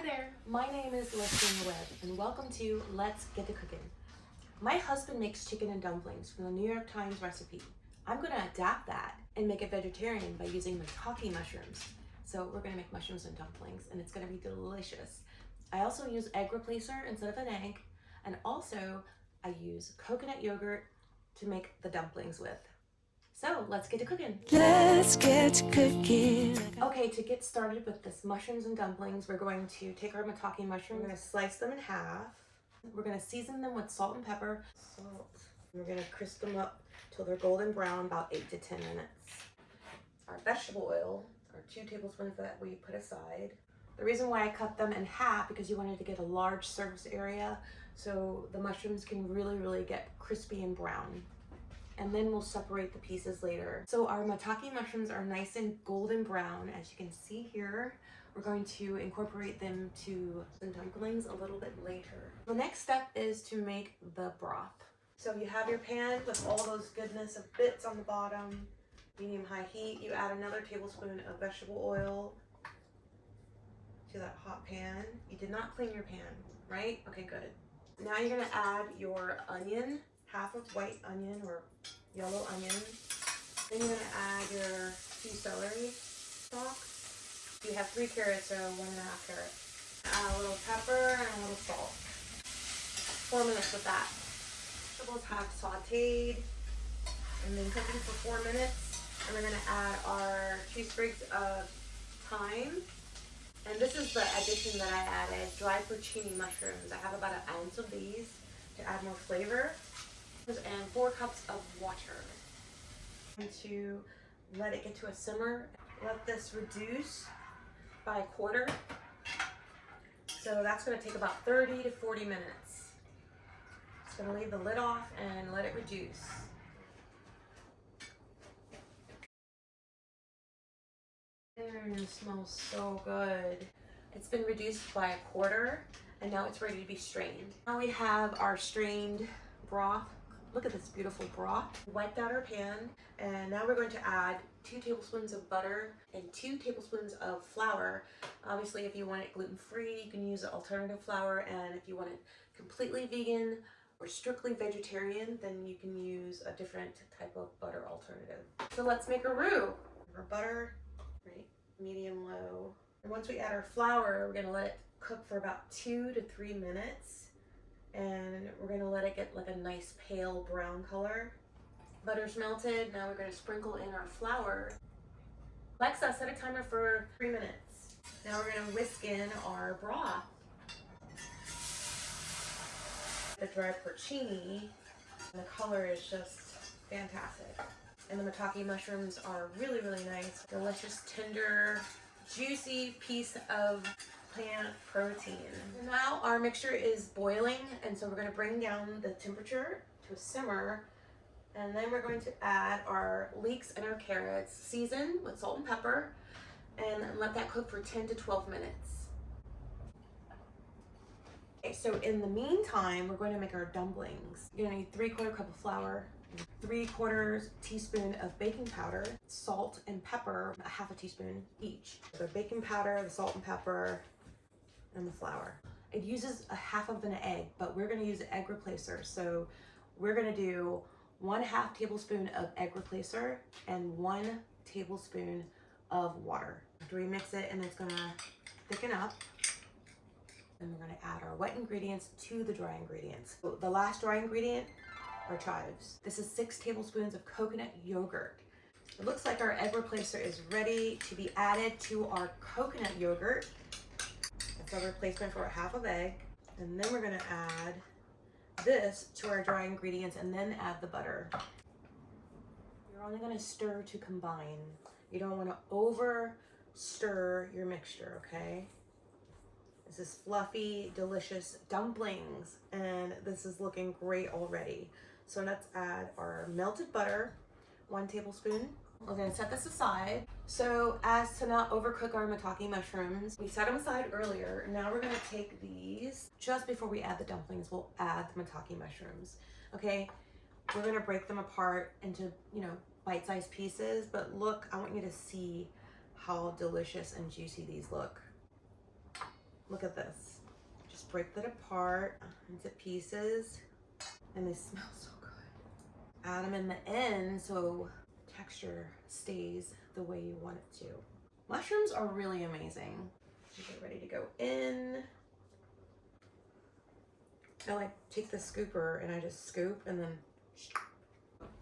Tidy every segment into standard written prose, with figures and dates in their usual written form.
Hi there, my name is Leslie Webb and welcome to Let's Get to Cooking. My husband makes chicken and dumplings from the New York Times recipe. I'm going to adapt that and make it vegetarian by using maitake mushrooms. So we're going to make mushrooms and dumplings and it's going to be delicious. I also use egg replacer instead of an egg, and also I use coconut yogurt to make the dumplings with. So let's get to cooking. Let's get to cooking. Okay, to get started with this mushrooms and dumplings, we're going to take our maitake mushrooms, we're going to slice them in half. We're going to season them with salt and pepper. We're going to crisp them up till they're golden brown, about 8 to 10 minutes. Our vegetable oil, our 2 tablespoons that we put aside. The reason why I cut them in half, because you wanted to get a large surface area so the mushrooms can really get crispy and brown. And then we'll separate the pieces later. So our maitake mushrooms are nice and golden brown, as you can see here. We're going to incorporate them to the dumplings a little bit later. The next step is to make the broth. So you have your pan with all those goodness of bits on the bottom, medium-high heat. You add another tablespoon of vegetable oil to that hot pan. You did not clean your pan, right? Okay, good. Now you're gonna add your onion, half of white onion or yellow onion. Then you're gonna add your 2 celery stalks. You have 3 carrots, so 1.5 carrots. Add a little pepper and a little salt. 4 minutes with that. Vegetables have sauteed and been cooking for 4 minutes. And we're gonna add our 2 sprigs of thyme. And this is the addition that I added, dried porcini mushrooms. I have about 1 ounce of these to add more flavor. And 4 cups of water. And to let it get to a simmer. Let this reduce by 1/4. So that's going to take about 30 to 40 minutes. Just going to leave the lid off and let it reduce. It smells so good. It's been reduced by 1/4 and now it's ready to be strained. Now we have our strained broth. Look at this beautiful broth. Wiped out our pan, and now we're going to add 2 tablespoons of butter and 2 tablespoons of flour. Obviously, if you want it gluten-free, you can use alternative flour, and if you want it completely vegan or strictly vegetarian, then you can use a different type of butter alternative. So let's make a roux. Our butter, right, medium low. And once we add our flour, we're gonna let it cook for about 2 to 3 minutes. And we're going to let it get like a nice pale brown color. Butter's melted. Now we're going to sprinkle in our flour. Alexa, set a timer for 3 minutes. Now we're going to whisk in our broth. The dried porcini, and the color is just fantastic. And the maitake mushrooms are really nice. Delicious, tender, juicy piece of plant protein. Now our mixture is boiling, and so we're going to bring down the temperature to a simmer, and then we're going to add our leeks and our carrots, season with salt and pepper, and let that cook for 10 to 12 minutes. Okay, so in the meantime, we're going to make our dumplings. You're going to need 3/4 cup of flour, 3/4 teaspoon of baking powder, salt and pepper, 1/2 teaspoon each. The baking powder, the salt and pepper, and the flour. It uses 1/2 of an egg, but we're going to use an egg replacer. So we're going to do 1/2 tablespoon of egg replacer and 1 tablespoon of water. After we mix it, and it's going to thicken up. And we're going to add our wet ingredients to the dry ingredients. So the last dry ingredient are chives. This is 6 tablespoons of coconut yogurt. It looks like our egg replacer is ready to be added to our coconut yogurt. That's a replacement for 1/2 of egg. And then we're going to add this to our dry ingredients and then add the butter. You're only going to stir to combine. You don't want to over stir your mixture, okay? This is fluffy, delicious dumplings, and this is looking great already. So let's add our melted butter, 1 tablespoon. We're going to set this aside. So as to not overcook our maitake mushrooms, we set them aside earlier. Now we're going to take these. Just before we add the dumplings, we'll add the maitake mushrooms. Okay, we're going to break them apart into, bite-sized pieces. But look, I want you to see how delicious and juicy these look. Look at this. Just break that apart into pieces, and they smell so good. Add them in the end so texture stays the way you want it to. Mushrooms are really amazing. Get ready to go in. I like take the scooper and I just scoop and then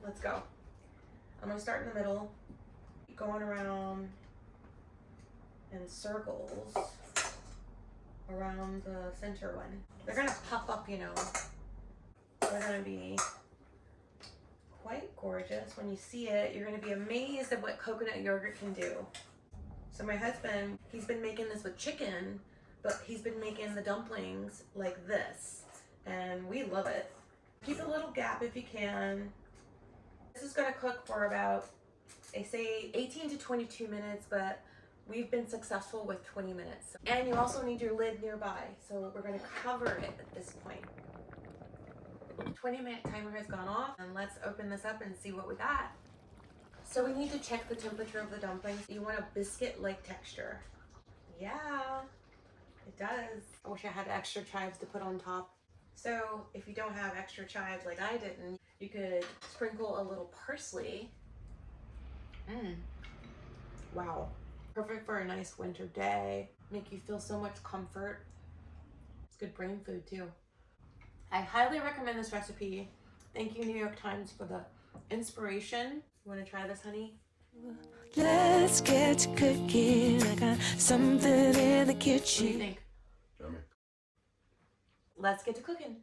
let's go. I'm gonna start in the middle, going around in circles around the center one. They're gonna puff up, you know. They're gonna be quite gorgeous. When you see it, you're gonna be amazed at what coconut yogurt can do. So my husband, he's been making this with chicken, but he's been making the dumplings like this, and we love it. Keep a little gap if you can. This is gonna cook for about, they say 18 to 22 minutes, but we've been successful with 20 minutes. And you also need your lid nearby, so we're gonna cover it at this point. 20-minute timer has gone off, and let's open this up and see what we got. So we need to check the temperature of the dumplings. You want a biscuit-like texture. Yeah, it does. I wish I had extra chives to put on top. So if you don't have extra chives like I didn't, you could sprinkle a little parsley. Wow. Perfect for a nice winter day. Make you feel so much comfort. It's good brain food too. I highly recommend this recipe. Thank you, New York Times, for the inspiration. You want to try this, honey? Let's get cooking. I got something in the kitchen. What do you think? Let's get to cooking.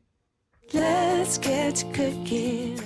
Let's get cooking.